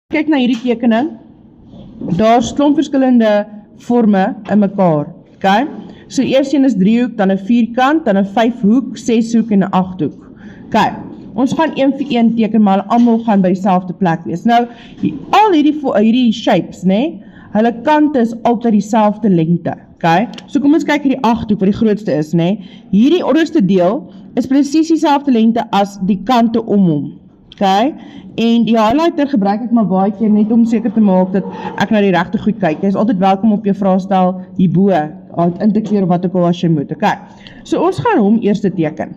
Kyk na hierdie tekening, daar's klomp verskillende vorme in mekaar, okay? So eers een is driehoek, dan 'n vierkant, dan 'n 5-hoek, 6-hoek en 'n 8-hoek. Okay, ons gaan een vir een teken, maar almal gaan by dieselfde plek wees. Nou, al hierdie shapes, né? Hulle kante is altyd dieselfde lengte, okay? So kom ons kyk hierdie 8-hoek wat die grootste is, né? Hierdie onderste deel is presies dieselfde lengte as die kante om hom. Okay? En die highlighter gebruik ek maar baie keer net om seker te maak dat ek na die regte goed kyk. Jy is altyd welkom op jou vraestel hierbo in te kleur wat ook al as jy moet. Okay? So ons gaan hom eers teken.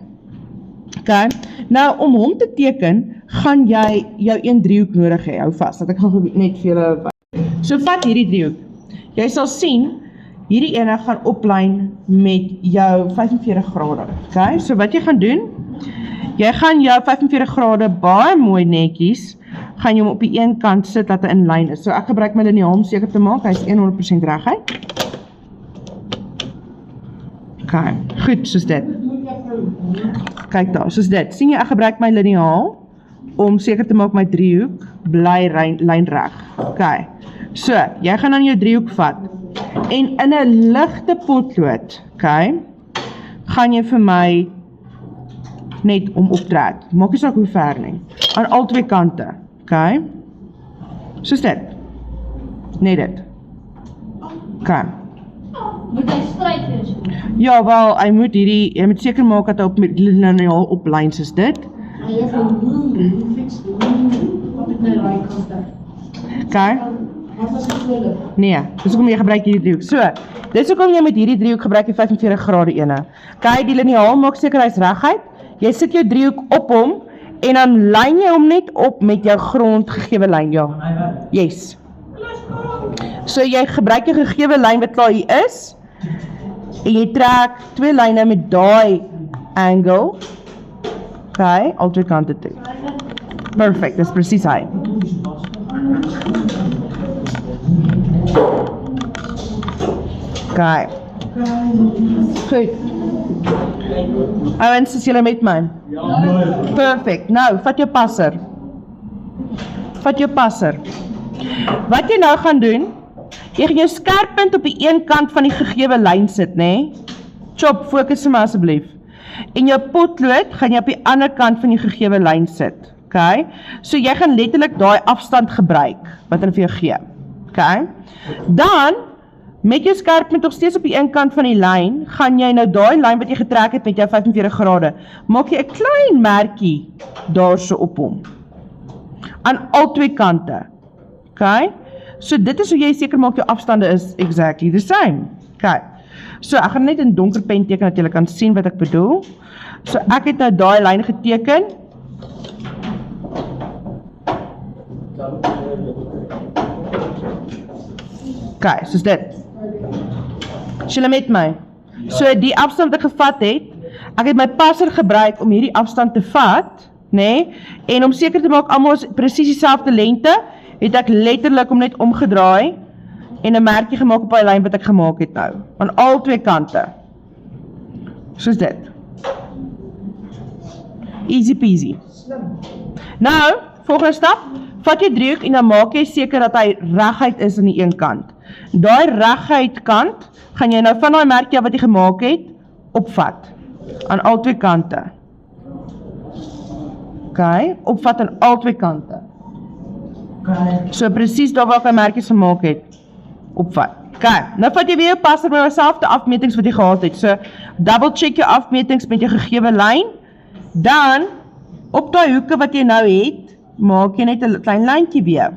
Okay? Nou om hom te teken, gaan jy jou een driehoek nodig hê. Hou vas, dat ek gaan net vir julle. So vat hierdie driehoek. Jy sal sien hierdie ene gaan oplyn met jou 45 grade. Okay? So wat jy gaan doen, jy gaan jou 45 grade baie mooi netjies, gaan jy hom op die een kant sit dat hy in lyn is. So ek gebruik my liniaal om seker te maak, hy is 100% reguit. Okay, goed, soos dit. Kyk daar, soos dit. Sien jy, ek gebruik my liniaal om seker te maak my driehoek bly lynreg. Okay, so, jy gaan dan jou driehoek vat en in 'n ligte potlood, okay, gaan jy vir my net om optrek. Maak nie saak hoe ver nie. Aan al twee kante. Okay? Soos dit. Net dit. Okay. Moet hy stryk wees? Ja, wel, jy moet seker maak dat hy op met liniaal op lyn soos dit. Hy is nou fix. Wat het nou raai kant? Okay? Wat was die kleur? Nee, dis hoekom jy gebruik hierdie driehoek. So, dis hoekom jy met hierdie driehoek gebruik die 45 grade ene. Okay, die liniaal maak seker hy's reguit. Jy sit jou driehoek op hom en dan lyn jy hom net op met jou grondgegewe lyn, ja. Yes. So jy gebruik jou gegewe lyn wat klaar hier is en jy trek twee lyne met daai angle. Okay, al twee kante toe. Perfect, dis presies hy. Okay. Goed. Ouens, is julle met my? Ja. Perfect. Nou, vat jou passer. Vat jou passer. Wat jy nou gaan doen, jy gaan jou skerppunt op die een kant van die gegewe lyn sit, né? Chop, fokus vir my asseblief. En jou potlood gaan jy op die ander kant van die gegewe lyn sit. Okay? So jy gaan letterlik daai afstand gebruik wat hulle vir jou gee. Okay? Dan met jou skerppunt nog steeds op die een kant van die lyn, gaan jy nou daai lyn wat jy getrek het met jou 45 grade, maak jy 'n klein merkie daarso op hom. Aan al twee kante. Okay? So dit is hoe jy seker maak jou afstande is exactly the same. Okay. So ek gaan net in donker pen teken dat jy kan sien wat ek bedoel. So ek het nou daai lyn geteken. Okay, soos dit. Is julle met my? So die afstand wat ek gevat het, ek het my passer gebruik om hierdie afstand te vat, né? En om seker te maak almal is presies dieselfde lengte, het ek letterlik hom net omgedraai en 'n merkie gemaak op daai lyn wat ek gemaak het nou, aan al twee kante. Soos dit. Easy peasy. Nou, volgende stap, vat jy driehoek en dan maak jy seker dat hy reguit is aan die een kant. Daai reguit kant gaan jy nou van daai merkie wat jy gemaak het opvat aan al twee kante. Okay, opvat aan al twee kante. So presies daar waar ek my merkies gemaak het, opvat. Okay, nou vat jy weer jou passer met dieselfde afmetings wat jy gehad het. So double check jou afmetings met jou gegewe lyn. Dan op daai hoeke wat jy nou het, maak jy net 'n klein lyntjie weer.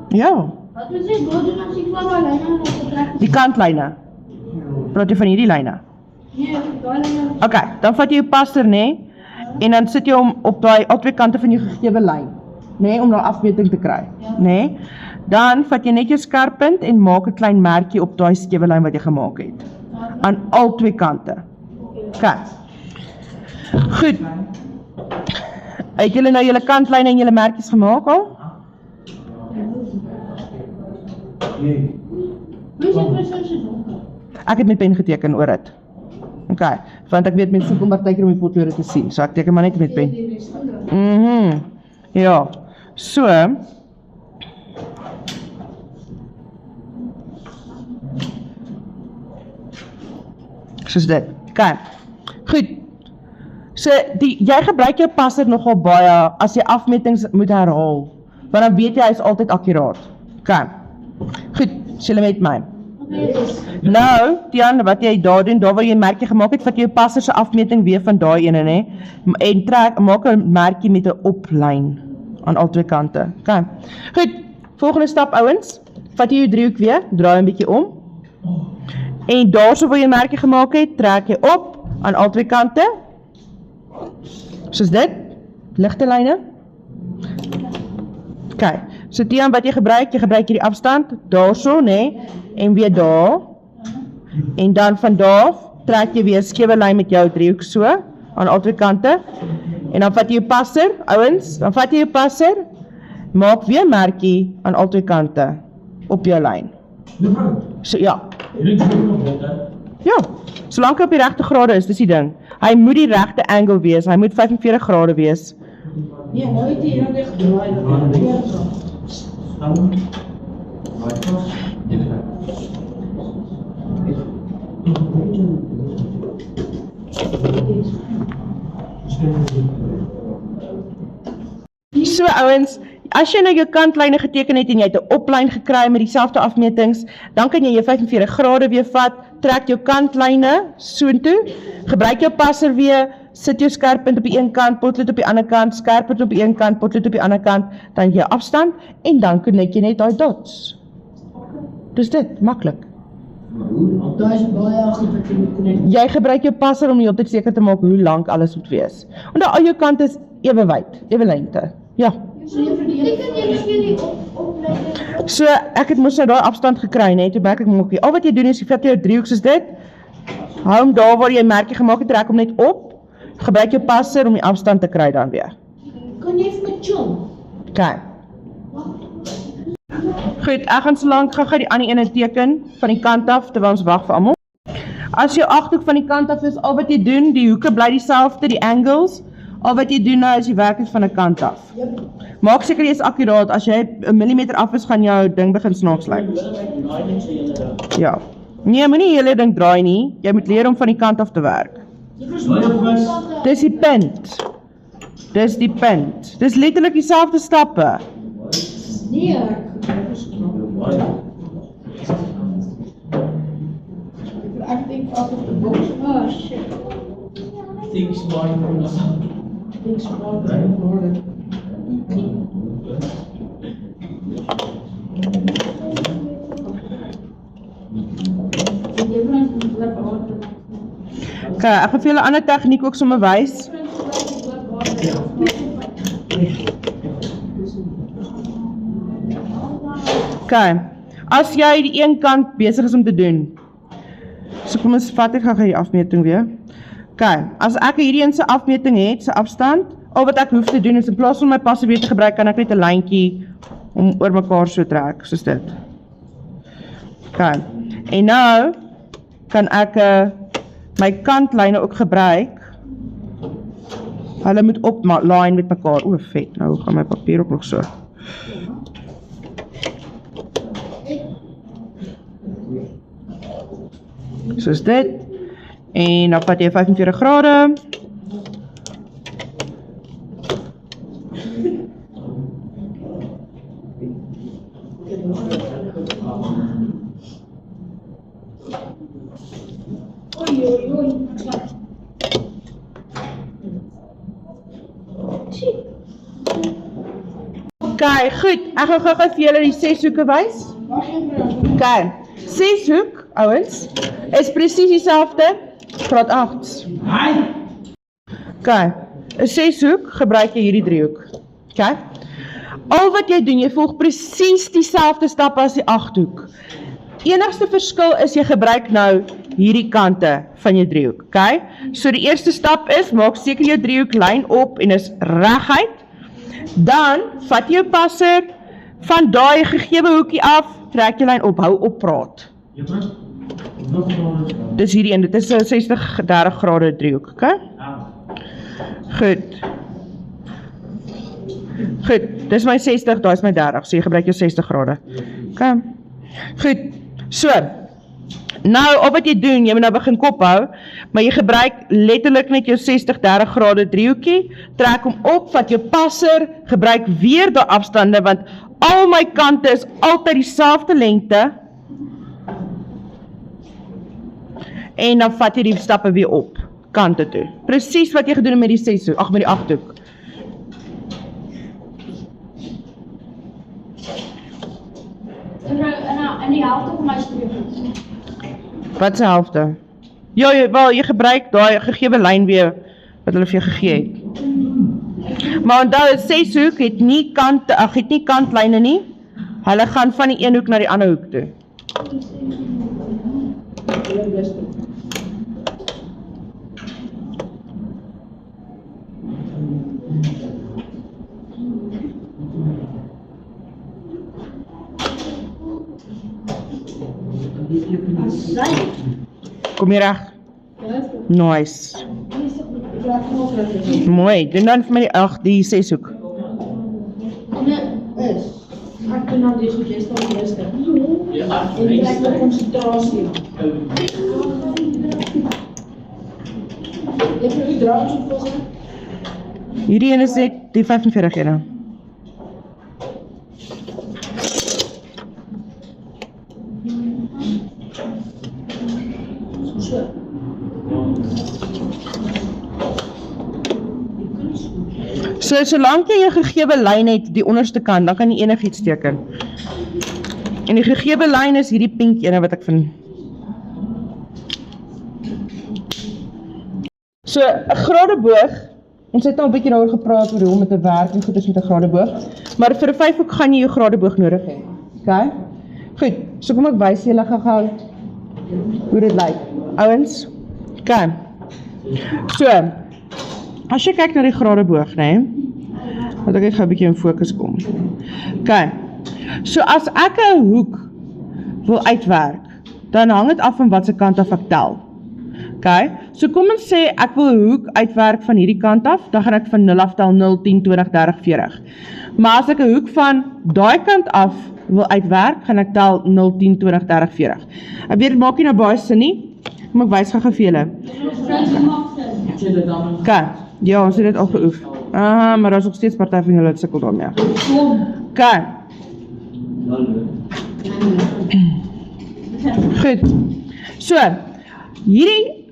Ja. Wat moet jy doen as ek van daai lyne optrek? Die kantlyne. Praat jy van hierdie lyne? Nee, daai lyne. Okay, dan vat jy jou passer, né? En dan sit jy hom op daai al twee kante van jou gegewe lyn, né, om daai afmeting te kry, né? Dan vat jy net jou skerppunt en maak 'n klein merkie op daai skewe lyn wat jy gemaak het. Aan al twee kante. Okay. Goed. Het julle nou julle kantlyne en julle merkies gemaak al? Ek het met pen geteken oor dit. Okay, want ek weet mense kom partykeer om die potlode te sien, so ek teken maar net met pen. Ja, so, Soos dit. Okay. Goed. So, jy gebruik jou passer nogal baie as jy afmetings moet herhaal. Want dan weet jy, hy is altyd akkuraat. Okay. Goed, is julle met my. Nou, Tian, wat jy daar doen, daar waar jy 'n merkie gemaak het, vat jy jou passer se afmeting weer van daai ene, né? En maak 'n merkie met 'n oplyn aan al twee kante. Okay. Goed, volgende stap ouens, vat jy jou driehoek weer, draai 'n bietjie om. En daarso waar jy 'n merkie gemaak het, trek jy op aan al twee kante. Soos dit, ligte lyne. Okay, so Tian, wat jy gebruik hierdie afstand, daarso, né? En weer daar. En dan van daar af, trek jy weer 'n skewe lyn met jou driehoek so, aan al twee kante. En dan vat jy jou passer, ouens, dan vat jy jou passer, maak weer 'n merkie aan al twee kante, op jou lyn. So, ja. Ja, solank hy op die regte grade is, dis die ding. Hy moet die regte angle wees, hy moet 45 grade wees. Ja, nou het jy dan weggedraai. So ouens, as jy nou jou kantlyne geteken het en jy het 'n oplyn gekry met dieselfde afmetings, dan kan jy jou 45 grade weer vat, trek jou kantlyne soontoe, gebruik jou passer weer, sit jou skerppunt op die een kant, potlood op die ander kant, skerppunt op die een kant, potlood op die ander kant, dan jou afstand en dan connect jy net daai dots. Dis dit, maklik. Daar is baie goed wat jy moet connect. Jy gebruik jou passer om heeltyd seker te maak hoe lank alles moet wees. Want al jou kante is ewe wyd, ewe lengte. Ja. So jy verdeel. Ek kan jy miskien die opleiding. So ek het mos nou daai afstand gekry, net toe merk ek mokkie. Al wat jy doen is jy vat jou driehoek soos dit. Hou hom daar waar jy 'n merkie gemaak het, trek hom net op. Gebruik jou passer om die afstand te kry dan weer. Kan jy vir my chill? Okay. Goed, ek gaan so lank gou die ander ene teken van die kant af terwyl ons wag vir almal. As jou agterhoek van die kant af is, al wat jy doen, die hoeke bly dieselfde, die angles. Al wat jy doen nou is jy werk dit van 'n kant af. Maak seker jy is akkuraat. As jy 'n millimeter af is, gaan jou ding begin snaaks lyk. Ja. Nee, moenie die hele ding draai nie. Jy moet leer om van die kant af te werk. Dis die punt. Dis die punt. Dis letterlik dieselfde stappe. Nee, ek dink out of the box. Oh shit. Think smart worden. Okay, ek gaan vir julle 'n ander tegniek ook sommer wys. Okay, as jy die een kant besig is om te doen, so kom ons vat ek gou die afmeting weer. Okay, as ek hierdie een se afmeting het, se afstand, al wat ek hoef te doen is in plaas van my passer weer te gebruik, kan ek net 'n lyntjie om oor mekaar so trek, soos dit. Okay, en nou kan ek my kantlyne ook gebruik. Hulle moet oplyn met mekaar. O, vet, nou gaan my papier ook nog so. Soos dit. En dan vat jy 45 grade. Okay, goed. Ek gaan gou vir julle die 6 hoeke wys. Okay. 6 hoek, ouens, is presies dieselfde graad 8. Okay. 'n 6 hoek gebruik jy hierdie driehoek. Okay. Al wat jy doen, jy volg presies dieselfde stappe as die 8 hoek. Enigste verskil is jy gebruik nou hierdie kante van jou driehoek, okay? So die eerste stap is, maak seker jou driehoek lyn op en is reguit. Dan vat jy jou passer van daai gegewe hoekie af, trek jy lyn op, hou op praat. Dis hierdie een, dit is 'n 60-30 grade driehoek, okay? Goed. Goed, dis my 60, daai is my 30, so jy gebruik jou 60 grade. Okay. Goed. So, Nou, op wat jy doen, jy moet nou begin kop hou, maar jy gebruik letterlik net jou 60-30 grade driehoekie, trek hom op, vat jou passer, gebruik weer die afstande, want al my kante is altyd dieselfde lengte, en dan vat jy die stappe weer op, kante toe. Presies wat jy gedoen het met die 6 hoek, met die 8 hoek. En die helft van my streep. Wat se helfte? Ja, jy gebruik daai gegewe lyn weer, wat hulle vir jou gegee het. Maar onthou, 6 hoek het nie kantlyne nie, hulle gaan van die een hoek na die ander hoek toe. Kom hier reg. Nice. Mooi, doen dan vir my die 6 hoek. Ek doen nou dis wat jy staan eerste. En trek met konsentrasie. Jy moet die draad opvolg. Hierdie ene is net die 45 ene. So, solank jy 'n gegewe lyn het, die onderste kant, dan kan jy enigiets teken. En die gegewe lyn is hierdie pink ene wat ek vind. So, 'n gradeboog, ons het al 'n bietjie daaroor gepraat oor hoe om met 'n werk en goed is met 'n gradeboog, maar vir 'n 5 hoek gaan jy jou gradeboog nodig hê. Okay? Goed, so kom ek wys julle gou hoe dit lyk. Ouens, okay. So, as jy kyk na die gradeboog, né? Wat ek gou 'n bietjie in fokus kom. Okay. So as ek 'n hoek wil uitwerk, dan hang dit af van watse kant af ek tel. Okay. So kom ons sê ek wil 'n hoek uitwerk van hierdie kant af, dan gaan ek van 0 af tel 0, 10, 20, 30, 40. Maar as ek 'n hoek van daai kant af wil uitwerk, gaan ek tel 0, 10, 20, 30, 40. Ek weet dit maak nie nou baie sin nie, maar ek wys gou vir julle. Okay. Ja, ons het dit al geoef. Maar daar is nog steeds party van julle wat sukkel daarmee. Okay. Goed. So,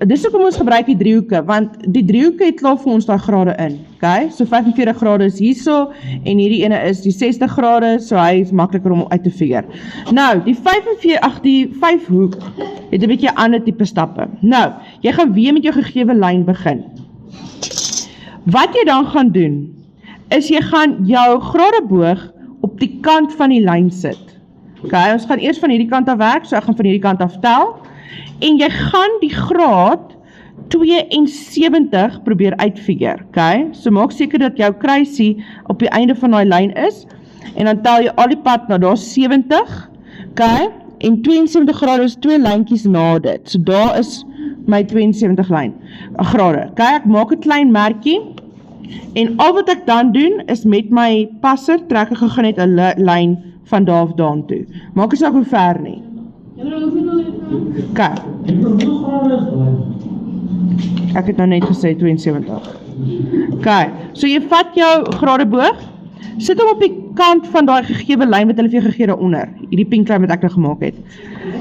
dis hoekom ons gebruik die driehoeke, want die driehoeke het klaar vir ons daai grade in. Okay? So 45 grade is hierso en hierdie ene is die 60 grade, so hy is makliker om uit te figure. Nou, die 5 hoek het 'n bietjie ander tipe stappe. Nou, jy gaan weer met jou gegewe lyn begin. Wat jy dan gaan doen, is jy gaan jou gradeboog op die kant van die lyn sit. Okay, ons gaan eers van hierdie kant af werk, so ek gaan van hierdie kant af tel, en jy gaan die graad 72 probeer uitfigure, okay? So maak seker dat jou kruisie op die einde van die lyn is, en dan tel jy al die pad na daar 70, okay? En 72 grade is 2 lyntjies na dit, so daar is my 72 grade. Okay, ek maak 'n klein merkie, en al wat ek dan doen, is met my passer, trek ek gou net 'n lyn van daar af daan toe. Maak nie saak hoe ver nie. Okay. Ek het nou net gesê 72. Okay, so jy vat jou gradeboog, sit hom op die kant van daai gegewe lyn wat hulle vir jou gegee daaronder, hierdie pink lyn wat ek nou gemaak het.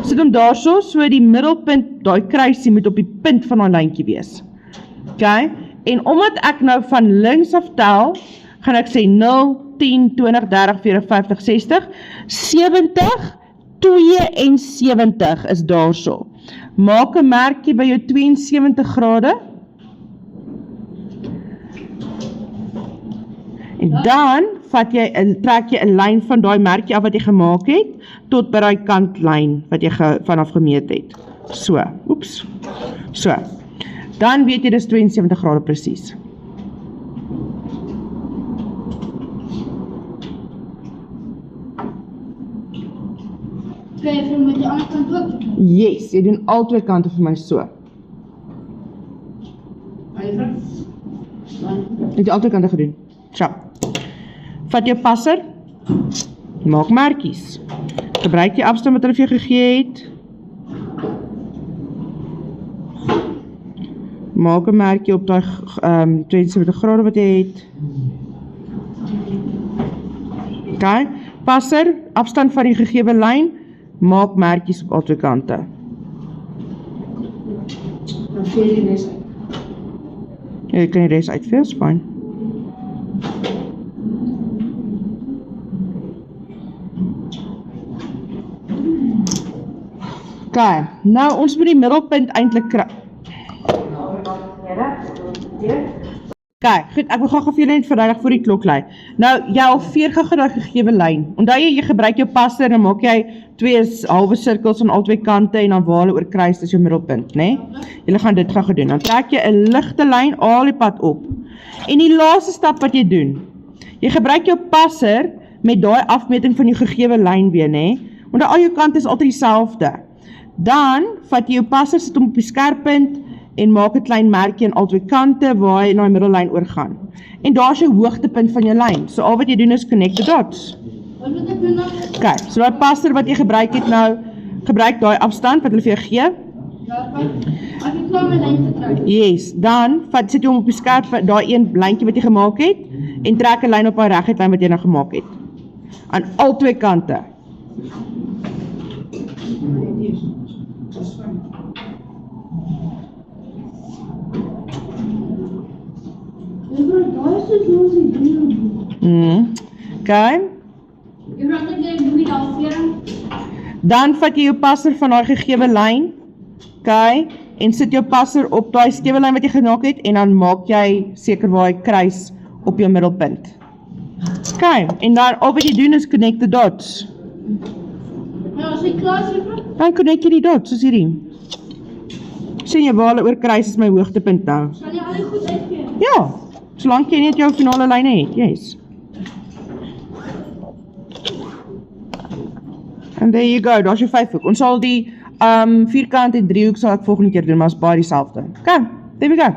Sit hom daarso, so die middelpunt, daai kruisie moet op die punt van daai lyntjie wees. Okay, en omdat ek nou van links af tel, gaan ek sê 0, 10, 20, 30, 40, 50, 60, 70, 72 is daarso. Maak 'n merkie by jou 72 grade. En dan trek jy 'n lyn van daai merkie af wat jy gemaak het, tot by daai kantlyn wat jy vanaf gemeet het. So, oeps. So. Dan weet jy dis 72 grade presies. Kan jy vir met die ander kant ook doen? Yes, jy doen al twee kante vir my so. Het jy al twee kante gedoen? So. Vat jou passer, maak merkies. Gebruik die afstand wat hulle vir jou gegee het. Maak 'n merkie op daai 72 grade wat jy het. Okay. Passer, afstand van die gegewe lyn, maak merkies op al twee kante. Dan vee die res uit. Jy kan die res uitvee, is fyn. Okay, nou ons moet die middelpunt eintlik kry. Okay, goed, ek wil gou vir julle net verduidelik voor die klok lui. Nou, jy halveer gou daai gegewe lyn. Onthou jy gebruik jou passer, dan maak jy twee halwe sirkels aan al twee kante en dan waar hulle oor kruis, dis jou middelpunt, né? Julle gaan dit gou doen. Dan trek jy 'n ligte lyn al die pad op. En die laaste stap wat jy doen, jy gebruik jou passer met daai afmeting van jou gegewe lyn weer, né? Want al jou kante is altyd dieselfde. Dan vat jy jou passer, sit hom op die skerppunt en maak 'n klein merkie aan al twee kante waar hy na die middellyn oorgaan. En daar is jou hoogtepunt van jou lyn. So al wat jy doen is connect the dots. Wat moet ek doen dan? Okay, so daai passer wat jy gebruik het nou, gebruik daai afstand wat hulle vir jou gee. Ja, ek het klaar my lyn getrek. Yes, dan sit jy hom op die skerp, daai een lyntjie wat jy gemaak het en trek 'n lyn op daai reguit lyn wat jy nou gemaak het. Aan al twee kante. Okay. Dan vat jy jou passer van daai gegewe lyn, okay, en sit jou passer op daai skewe lyn wat jy gemaak het en dan maak jy seker waar hy kruis op jou middelpunt. Okay, en dan al wat jy doen is connect the dots. Ja, as ek klaar is, Dan connect jy die dots, soos hierdie. Sien jy waar hulle oor kruis is my hoogtepunt nou. sal jy al die goed uitvee. Ja, solank jy net jou finale lyne het, yes. And there you go, daar's jou 5 hoek. Ons sal die vierkant en driehoek sal ek volgende keer doen, maar is baie dieselfde. Okay, there we go.